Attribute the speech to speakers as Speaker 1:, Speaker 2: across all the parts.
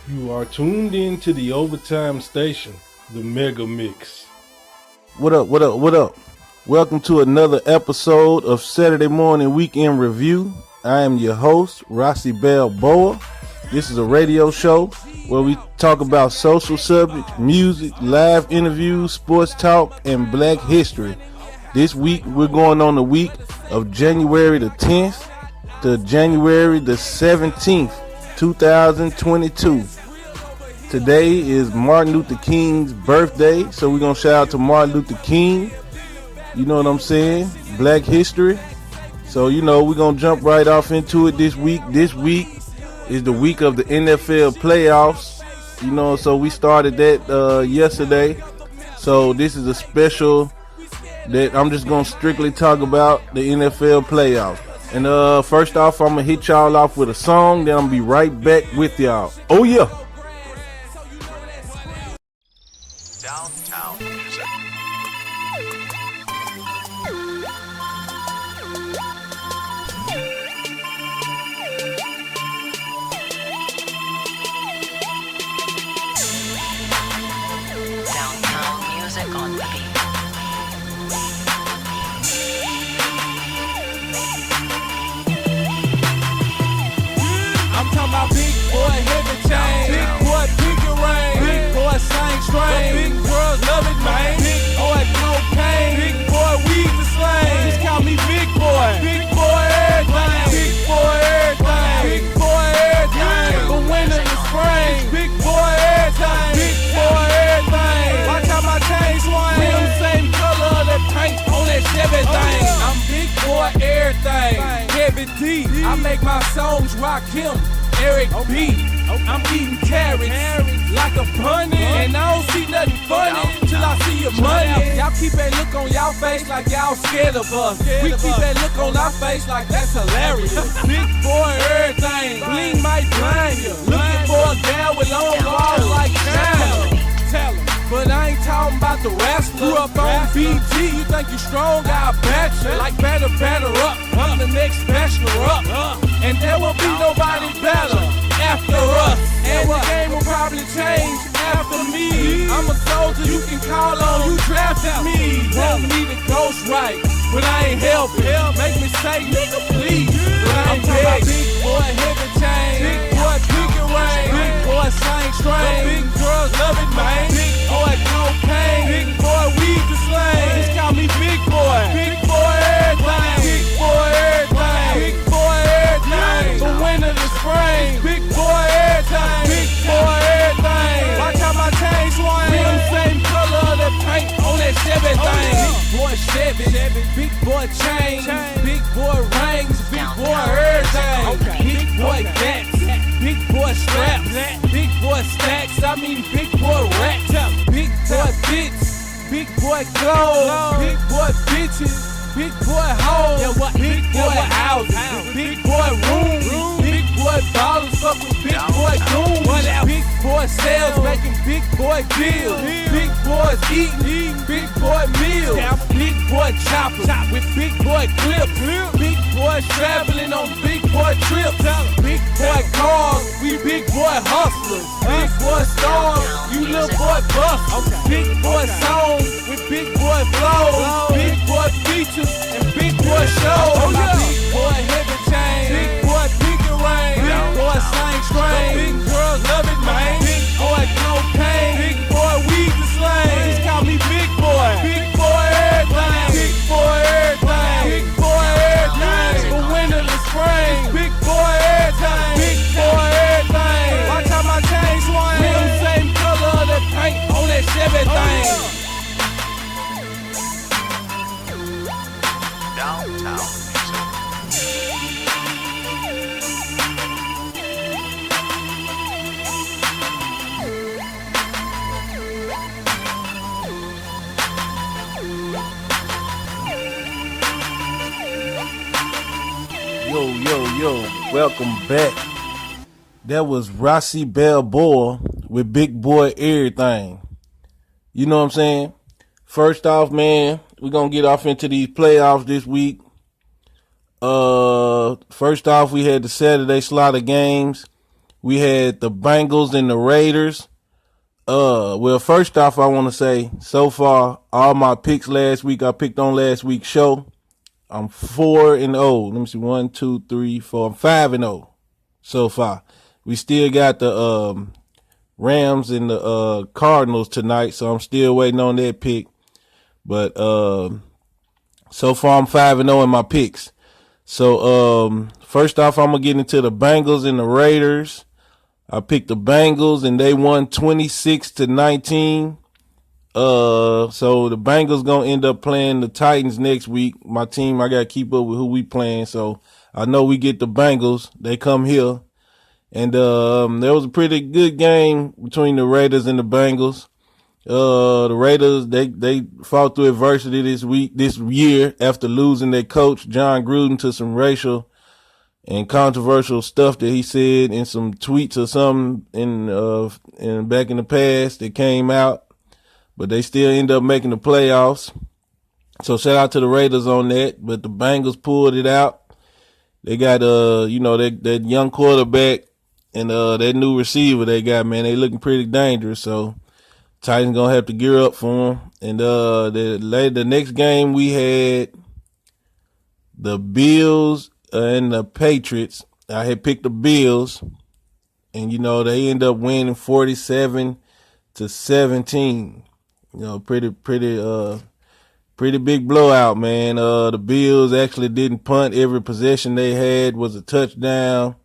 Speaker 1: You are tuned in to the Overtime Station, the Mega Mix.
Speaker 2: What up, what up, what up? Welcome to another episode of Saturday Morning Weekend Review. I am your host, Rossi Balboa. This is a radio show where we talk about social subjects, music, live interviews, sports talk, and black history. This week, we're going on the week of January the 10th to January the 17th, 2022. Today is Martin Luther King's birthday, so we're going to shout out to Martin Luther King. You know what I'm saying? Black history. So, we're going to jump right off into it this week. This week is the week of the NFL playoffs. So we started that yesterday. So this is a special that I'm just going to strictly talk about the NFL playoffs. And first off, I'm going to hit y'all off with a song, then I'm going to be right back with y'all. Oh, yeah.
Speaker 3: Downtown music. Downtown music on the beat.
Speaker 4: I'm talking about big boy heavy chain, big boy big rain, big boy slang strain, big girls love it, man. Big boy cocaine, big boy weed to slang. Just call me big boy everything, big boy everything, big boy everything. The winter and spring, big boy everything, big boy everything. Watch how my chain swing, we on the same color of that paint on that Chevy thing. I'm big boy everything, heavy D. I make my songs rock him. Eric B. I'm eating carrots like a bunny, and I don't see nothing funny till I see your money. Y'all keep that look on y'all face like y'all scared of us. We keep that look on our face like that's hilarious. Big boy everything, bling might blind you. Looking for a gal with long balls like Tell 'em. But I ain't talking about the rest. Grew up on BT, you think you strong, I'll bet you. Like batter up, I'm the next bachelor up. And there will be nobody better after us. And the game will probably change after me. I'm a soldier you can call on, you drafted me. Want me to ghost right, but I ain't helping. Make me say, nigga, please, but I ain't begging. Big boy heavy chain, big boy big rain, big boy slang strain. Big girls love it, man. Big boy cocaine, big boy weed to slang. Just call me big boy everything, big boy everything, big boy everything. The winter to spring, big boy everything, big boy everything. Watch how my chain swing, we on the same color of that paint on that Chevy thing. Big boy Chevy, big boy chain, big boy rings, big boy everything. Big boy gats, big boy straps, big boy stacks, I mean big boy racks. Big boy bits, big boy clothes, big boy bitches, big boy hoes, big boy houses, big boy rooms, big boy dollars, fuck with big boy goons. Big boy sales, making big boy deals, big boys eating, big boy meals, big boy choppers with big boy clips, big boys traveling on big boy trips, big boy cars, we big boy hustlers, big boy stars, you little boy busters, big boy songs with big boy flows, big boy features and big boy shows. Big boy heavy chain, big boy big rain, big boy slang strain, big girls love it, man. Big boy cocaine, big boy weed to slang. Just call me big boy everything, big boy everything, big boy everything. The winter to spring, big boy everything, big boy everything. Watch how my chain swing, we on the same color of that paint on that Chevy thing.
Speaker 3: Downtown music.
Speaker 2: Yo, welcome back. That was Rossi Balboa with Big Boy Everything. You know what I'm saying? First off, man, we're going to get off into these playoffs this week. First off, we had the Saturday slot of games. we had the Bengals and the Raiders. Well, first off, I want to say, so far, all my picks last week, I picked on last week's show. I'm 4-0. Let me see, 1, 2, 3, 4. I'm 5-0 so far. We still got the Rams and the Cardinals tonight, so I'm still waiting on that pick. But so far, I'm 5-0 in my picks. So first off, I'm gonna get into the Bengals and the Raiders. I picked the Bengals and they won 26-19. So the Bengals gonna end up playing the Titans next week. My team, I gotta keep up with who we playing. So I know we get the Bengals. They come here. And there was a pretty good game between the Raiders and the Bengals. The Raiders, they fought through adversity this year after losing their coach, John Gruden, to some racial and controversial stuff that he said in some tweets or something in back in the past that came out. But they still end up making the playoffs. So shout out to the Raiders on that. But the Bengals pulled it out. They got that young quarterback and that new receiver they got, man. They looking pretty dangerous. So Titans gonna have to gear up for them. And the next game we had the Bills and the Patriots. I had picked the Bills, and they end up winning 47-17. Pretty big blowout, man. The Bills actually didn't punt. Every possession they had was a touchdown.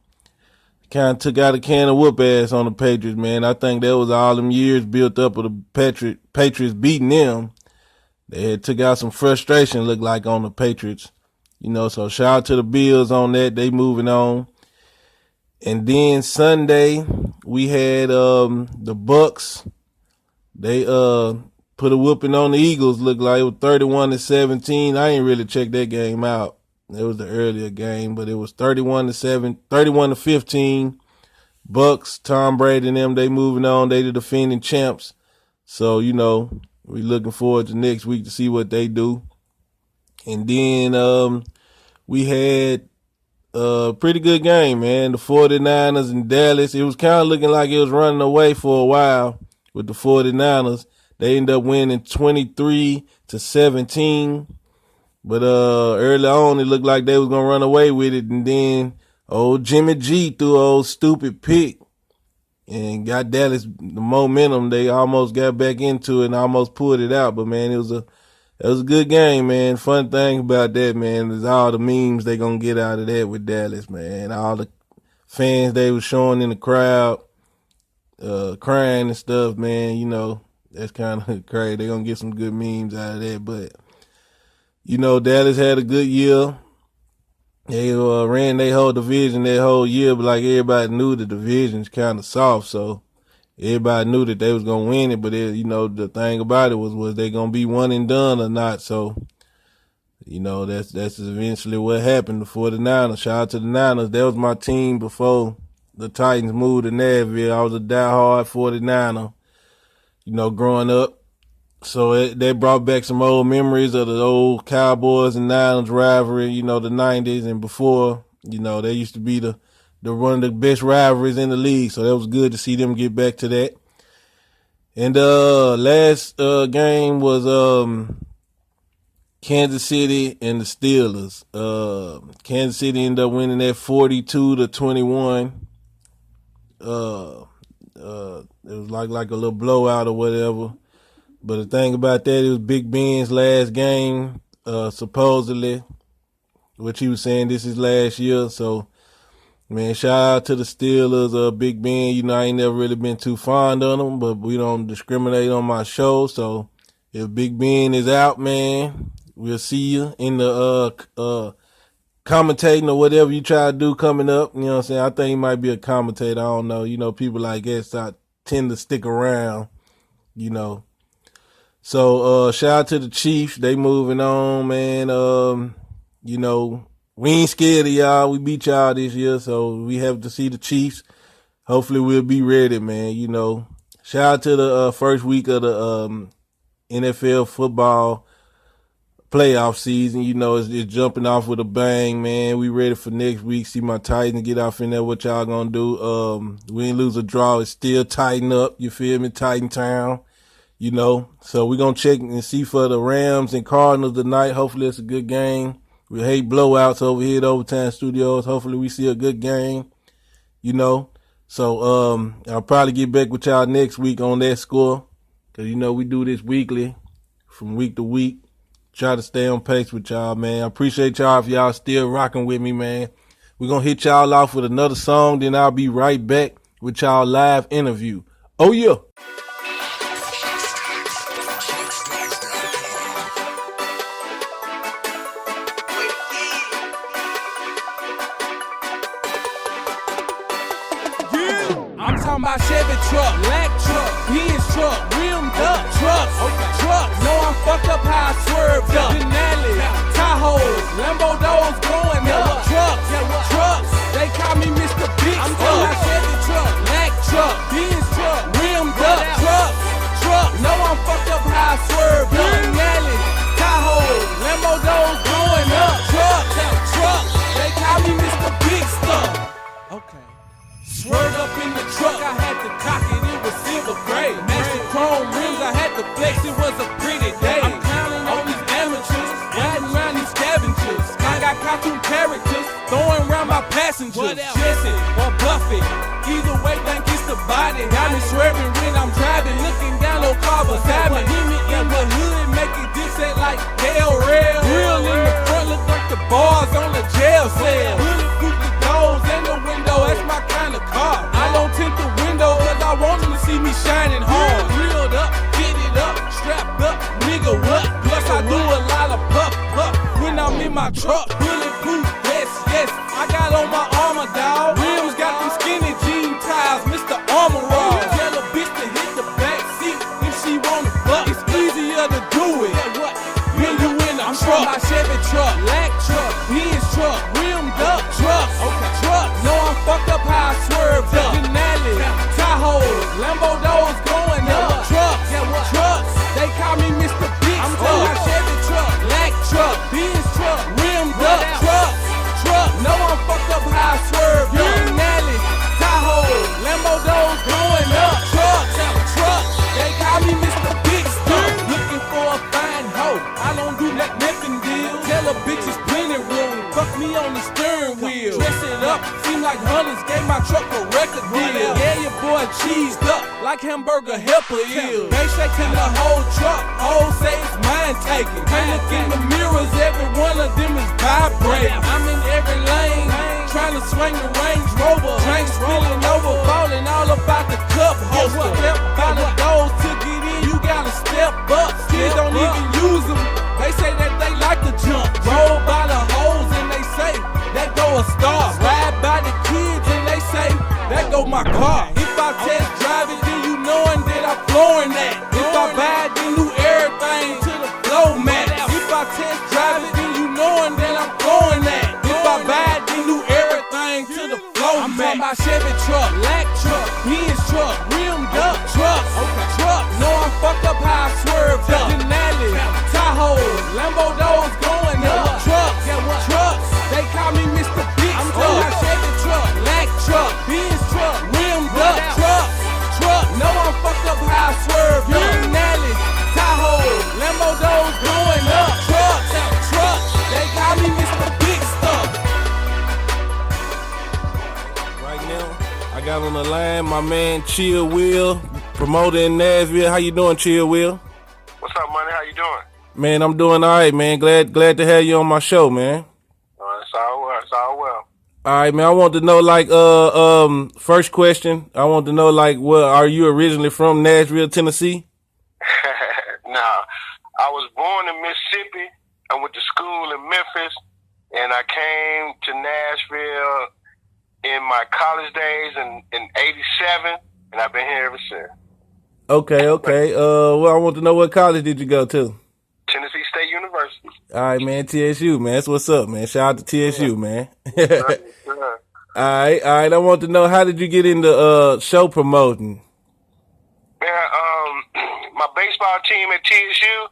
Speaker 2: Kind of took out a can of whoop ass on the Patriots, man. I think that was all them years built up of the Patriots beating them. They had took out some frustration, looked like, on the Patriots. So shout out to the Bills on that. They moving on. And then Sunday, we had the Bucks. They put a whooping on the Eagles, looked like it was 31-17. I ain't really checked that game out. It was the earlier game, but it was 31-15. Bucks, Tom Brady and them, they moving on. They the defending champs. So, we looking forward to next week to see what they do. And then we had a pretty good game, man. The 49ers in Dallas. It was kind of looking like it was running away for a while with the 49ers. They ended up winning 23-17. But early on, it looked like they was going to run away with it. And then old Jimmy G threw an old stupid pick and got Dallas the momentum. They almost got back into it and almost pulled it out. But, man, it was a good game, man. Fun thing about that, man, is all the memes they going to get out of that with Dallas, man. All the fans they was showing in the crowd, crying and stuff, man. That's kind of crazy. They going to get some good memes out of that. But, Dallas had a good year. They ran their whole division that whole year, but like everybody knew the division's kind of soft, so everybody knew that they was gonna win it. But the thing about it was they gonna be one and done or not. So that's eventually what happened. The 49ers. Shout out to the Niners. That was my team before the Titans moved to Nashville. I was a diehard 49er. Growing up. So they brought back some old memories of the old Cowboys and Niners rivalry, the 90s and before. They used to be the one of the best rivalries in the league. So that was good to see them get back to that. And last game was Kansas City and the Steelers. Kansas City ended up winning that 42-21. It was like a little blowout or whatever. But the thing about that, it was Big Ben's last game, supposedly, which he was saying this is last year. So, man, shout out to the Steelers, Big Ben. I ain't never really been too fond of them, but we don't discriminate on my show. So if Big Ben is out, man, we'll see you in the commentating or whatever you try to do coming up. You know what I'm saying? I think he might be a commentator. I don't know. People like that tend to stick around, So, shout out to the Chiefs. They moving on, man. We ain't scared of y'all. We beat y'all this year, so we have to see the Chiefs. Hopefully we'll be ready, man. Shout out to the first week of the NFL football playoff season. You know, it's jumping off with a bang, man. We ready for next week. See my Titans get off in there. What y'all gonna do? We ain't lose a draw. It's still tighten up. You feel me? Titan Town. You know, so we're gonna check and see for the Rams and Cardinals tonight. Hopefully it's a good game. We hate blowouts over here at Overtime Studios. Hopefully we see a good game. You know. So I'll probably get back with y'all next week on that score. Cause you know we do this weekly from week to week. Try to stay on pace with y'all, man. I appreciate y'all if y'all still rocking with me, man. We're going to hit y'all off with another song, then I'll be right back with y'all live interview. Oh, yeah.
Speaker 4: I'm talking about Chevy truck, black truck, Benz truck, rimmed up trucks, trucks. Know I'm fucked up how I swerved up. Denali, Tahoes, Lambo doors going up. Trucks, trucks. They call me Mr. Big I'm talking about Chevy truck, black truck, Benz truck, rimmed up trucks, trucks. Know I'm fucked up how I swerved up. Denali, Tahoes, Lambo doors going up. Trucks, trucks. They call me Mr. Big Stuff. Okay. Swerved up in the truck, I had to cock it was silver gray. Matching chrome rims, I had to flex, it was a pretty day. I'm counting on these amateurs, riding around these scavengers. I got cartoon characters, throwing around my passengers. Jesse or Buffett, either way, think it's the body. Got me swerving when I'm driving, looking down low car beside me. Hit me in the hood, make it dipset like Hell Rail. Real in the front, look like the bars on the jail cell. Bulletproof the doors and the window, that's my kind of car. I don't tint the window cause I want them to see me shining hard. Grilled up, fitted up, strapped up, nigga what? Plus I do a lot of puff when I'm in my truck. Bulletproof, yes, yes, I got on my armor, dawg. Rims got them skinny jean ties, Mr. Armor Raw. Tell a bitch to hit the back seat if she wanna fuck. It's easier to do it when you in a truck. My Chevy truck, black truck, Benz truck, rimmed up trucks, trucks. Know I'm fucked up how I swerved up. Denali, Tahoes, Lambo doors going up. Trucks, trucks. They call me Mr. Big I'm talking about Chevy truck, black truck, Benz truck, rimmed up trucks, trucks. Know I'm fucked up how I swerved up. Denali, Tahoes, Lambo doors going up. Trucks, trucks. They call me Mr. Big Stuff. Looking for a fine hoe, I don't do that nothing deal. Tell a bitch it's plenty room, fuck me on the steering wheel. Dress it up, seem like hunters gave my truck a record deal. Yeah, your boy cheesed up like hamburger helper is. They shaking the whole truck, whole say it's mine taking. Can't look in the mirrors, every one of them is vibrating. I'm in every lane, trying to swing the Range Rover. Drinks spilling over, falling all about the cup holster. Step by the doors to get in, you gotta step up. Kids don't even use them, they say that they like to jump. Roll by the holes and they say that go a star. Ride by the kids and they say that go my car. If I test drive it, then you knowing that I'm flooring that. If I buy it, then do everything to the flow mat. If I test drive it, then you knowing that I'm flooring that. If I buy it, then do everything to the flow mat. I'm talking about Chevy truck, black truck, Benz truck, rimmed up trucks, trucks. Know I'm fucked up how I swerved up. Denali, Tahoes, Lambo doors going up. Trucks, trucks. They call me Mr. Big I'm talking about Chevy truck, black truck, Benz truck, rimmed up trucks, trucks. Know I'm fucked up how I swerved up. Denali, Tahoes, Lambo doors going up. Trucks, trucks. They call me Mr. Big Stuff.
Speaker 2: Right now, I got on the line my man Chill Will, promoter in Nashville. How you doing, Chill Will?
Speaker 5: What's up, money? How you doing?
Speaker 2: Man, I'm doing all right, man. Glad to have you on my show, man.
Speaker 5: It's all well. It's all well.
Speaker 2: All right, man. I want to know, like, first question. I want to know, like, well, are you originally from Nashville, Tennessee?
Speaker 5: Nah, I was born in Mississippi. I went to school in Memphis, and I came to Nashville in my college days in '87, and I've been here ever since.
Speaker 2: Okay. Well, I want to know what college did you go to?
Speaker 5: Tennessee State University.
Speaker 2: All right, man. TSU, man. That's what's up, man. Shout out to TSU, man.
Speaker 5: Sure.
Speaker 2: All right. I want to know, how did you get into show promoting?
Speaker 5: Man, my baseball team at TSU,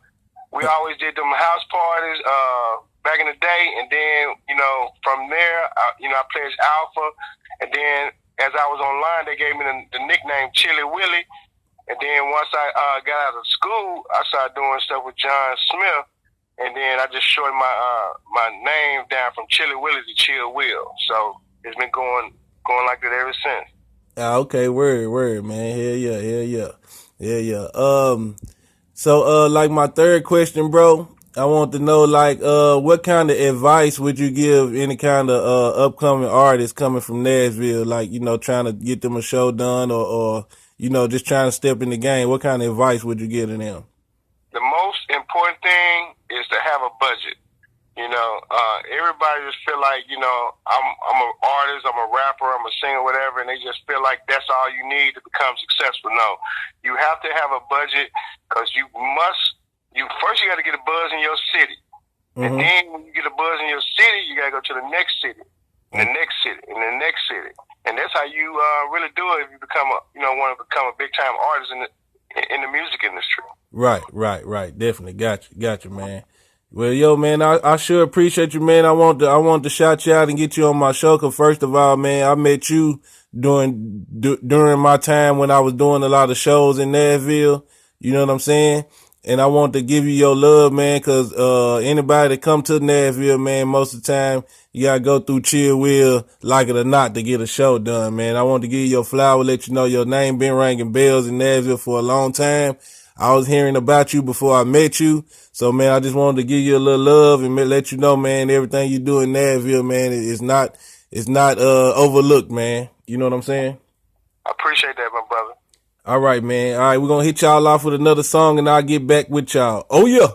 Speaker 5: We always did them house parties back in the day, and then from there, I pledged Alpha, and then as I was online, they gave me the nickname Chili Willie, and then once I got out of school, I started doing stuff with John Smith, and then I just shortened my name down from Chili Willie to Chill Will. So it's been going like that ever since.
Speaker 2: Okay, word, man. Hell yeah. So like my third question, bro, I want to know what kind of advice would you give any kind of upcoming artist coming from Nashville, trying to get them a show done or just trying to step in the game? What kind of advice would you give to them?
Speaker 5: The most important thing is to have a budget. Everybody just feel like, I'm an artist, I'm a rapper, I'm a singer, whatever, and they just feel like that's all you need to become successful. No, you have to have a budget because you got to get a buzz in your city. Mm-hmm. And then when you get a buzz in your city, you got to go to the next city, and the next city, and the next city. And that's how you really do it if you want to become a big time artist in the music industry.
Speaker 2: Right. Definitely. Got you, man. Well, yo, man, I sure appreciate you, man. I want to shout you out and get you on my show. Cause first of all, man, I met you during my time when I was doing a lot of shows in Nashville. You know what I'm saying? And I want to give you your love, man, cause, anybody that come to Nashville, man, most of the time, you gotta go through Chill Will, like it or not, to get a show done, man. I want to give you your flower, let you know your name been ringing bells in Nashville for a long time. I was hearing about you before I met you. So, man, I just wanted to give you a little love and let you know, man, everything you do in Nashville, man, it's not overlooked, man. You know what I'm saying?
Speaker 5: I appreciate that, my brother.
Speaker 2: All right, man. All right, we're going to hit y'all off with another song and I'll get back with y'all. Oh, yeah.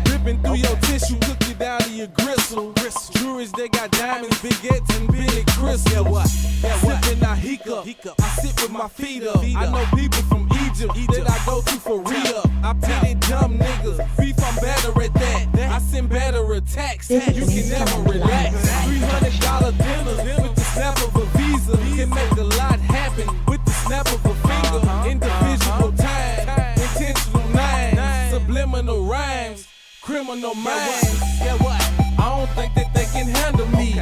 Speaker 4: Ripping through your tissue, cook you down to your gristle. Jewelries, they got diamonds, baguettes, and big crystals. Yeah, what? Sipping, I hiccup. I sit with my feet up. I know people from Egypt that I go to for re-up. I pity dumb niggas. Beef, I'm better at that. I send better attacks. You can never relax. $300 dinners with the snap of a visa. Can make a lot happen with the snap of a finger. Individual time, intentional minds, subliminal rhymes, criminal minds. Yeah, what? I don't think that they can handle me.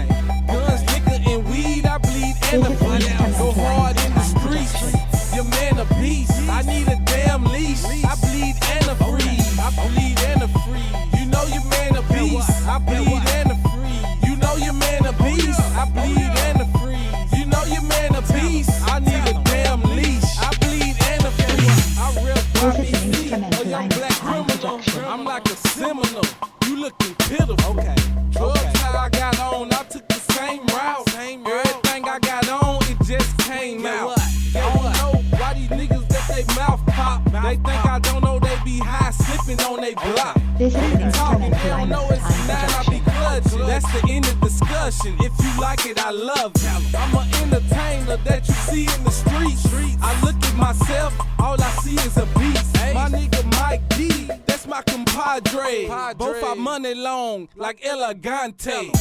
Speaker 4: Guns, liquor, and weed, I bleed and I bleed. Go hard in the streets. Your man a beast. I need a damn leash. I bleed and I free. I bleed and I free. You know your man a beast. I bleed and I free. You know your man a beast. I bleed and I free. You know your man a beast. I need a damn leash. I bleed and I free. I rip Bobby C, a young black criminal. I'm like a Seminole. You looking pitiful. Okay. Drugs how I got on, I took the same route. Everything I got on, it just came out. I don't know why these niggas that they mouth pop. They think I don't know they be high slipping on they block. People talking, they don't know it's a nine, I be clutching. That's the end of discussion. If you like it, I love it. I'm an entertainer that you see in the streets. I look at myself, all I see is a beast. My nigga Mike D, that's my compadre. Both our money long, like Elegante.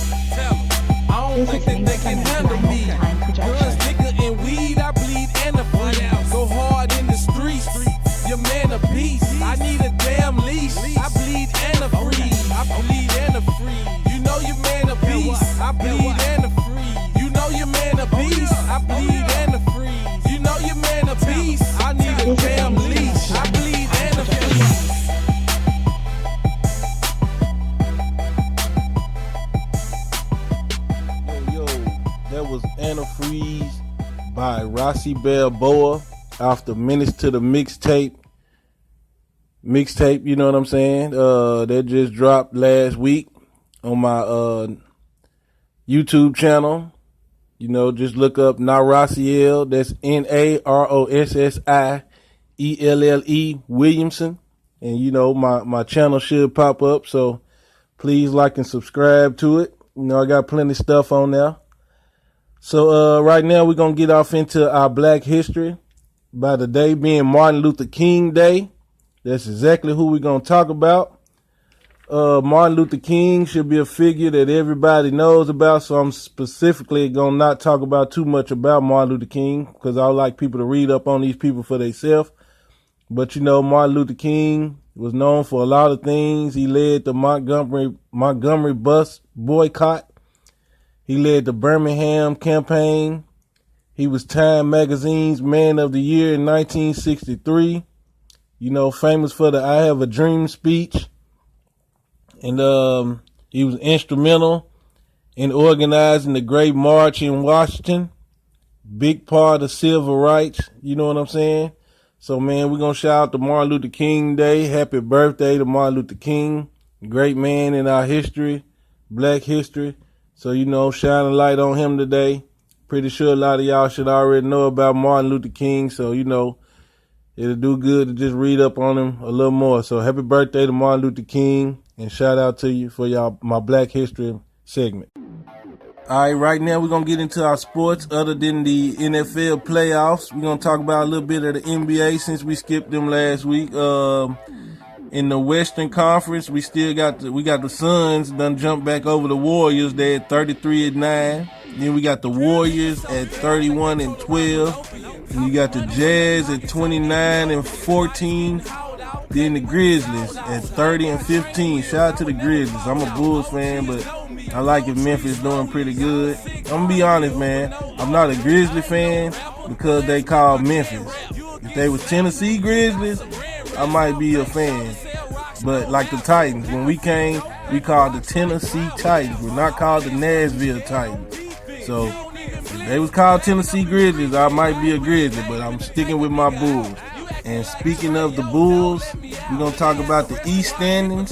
Speaker 4: I don't think that they can handle me. Guns, liquor, and weed, I bleed and I bleed. Go hard in the streets. Your man a beast. I need a damn leash. I bleed and I free. I bleed and I free. You know your man a beast. I bleed and I free. You know your man a beast. I bleed and I free. You know your man a beast. I need a damn leash. I bleed and I free.
Speaker 2: That was Antifreeze by Rossi Balboa off the Menace to the Mixtape, you know what I'm saying? That just dropped last week. on my YouTube channel. You know, just look up Narossielle. That's Narossielle Williamson. And, you know, my channel should pop up. So please like and subscribe to it. You know, I got plenty of stuff on there. So right now we're going to get off into our Black history. By the day being Martin Luther King Day. That's exactly who we're going to talk about. Martin Luther King should be a figure that everybody knows about, so I'm specifically going to not talk about too much about Martin Luther King because I like people to read up on these people for themselves. But, you know, Martin Luther King was known for a lot of things. He led the Montgomery bus boycott. He led the Birmingham campaign. He was Time Magazine's Man of the Year in 1963. You know, famous for the I Have a Dream speech. And he was instrumental in organizing the Great March in Washington. Big part of civil rights. You know what I'm saying? So, man, we're going to shout out to Martin Luther King Day. Happy birthday to Martin Luther King. Great man in our history, Black history. So, you know, shine a light on him today. Pretty sure a lot of y'all should already know about Martin Luther King. So, you know, it'll do good to just read up on him a little more. So happy birthday to Martin Luther King, and shout out to you for my Black History segment. All right, right now we're going to get into our sports other than the NFL playoffs. We're going to talk about a little bit of the NBA since we skipped them last week. In the Western Conference, we got the Suns done jumped back over the Warriors. They're at 33-9. Then we got the Warriors at 31-12. And you got the Jazz at 29-14. Then the Grizzlies at 30-15. Shout out to the Grizzlies. I'm a Bulls fan, but I like if Memphis doing pretty good. I'm gonna be honest, man. I'm not a Grizzly fan because they call Memphis. If they was Tennessee Grizzlies, I might be a fan. But like the Titans, when we came, we called the Tennessee Titans. We're not called the Nashville Titans. So if they was called Tennessee Grizzlies, I might be a Grizzly, but I'm sticking with my Bulls. And speaking of the Bulls, we're going to talk about the East standings.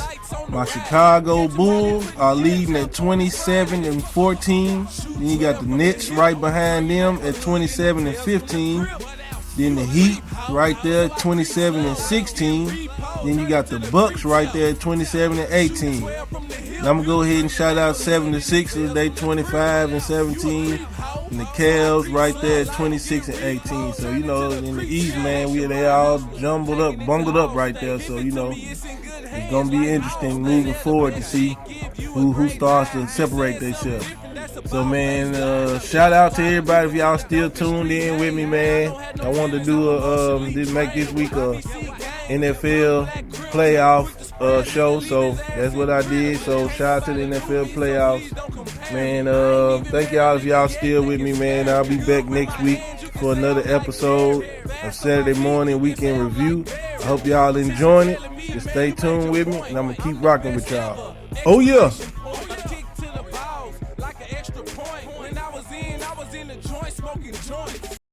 Speaker 2: My Chicago Bulls are leading at 27-14. Then you got the Nets right behind them at 27-15. Then the Heat right there at 27-16. Then you got the Bucks right there at 27-18. And I'm going to go ahead and shout out 76ers. They 25-17. And the Cavs right there at 26-18. So, you know, in the East, man, they all bungled up right there. So, you know, it's going to be interesting moving forward to see who starts to separate themselves. So, man, shout out to everybody if y'all still tuned in with me, man. I wanted to make this week a NFL playoff show, so that's what I did. So shout out to the NFL playoffs, man. Thank y'all if y'all still with me, man. I'll be back next week for another episode of Saturday Morning Weekend Review. I hope y'all enjoying it. Just stay tuned with me, and I'm gonna keep rocking with y'all. Oh yeah.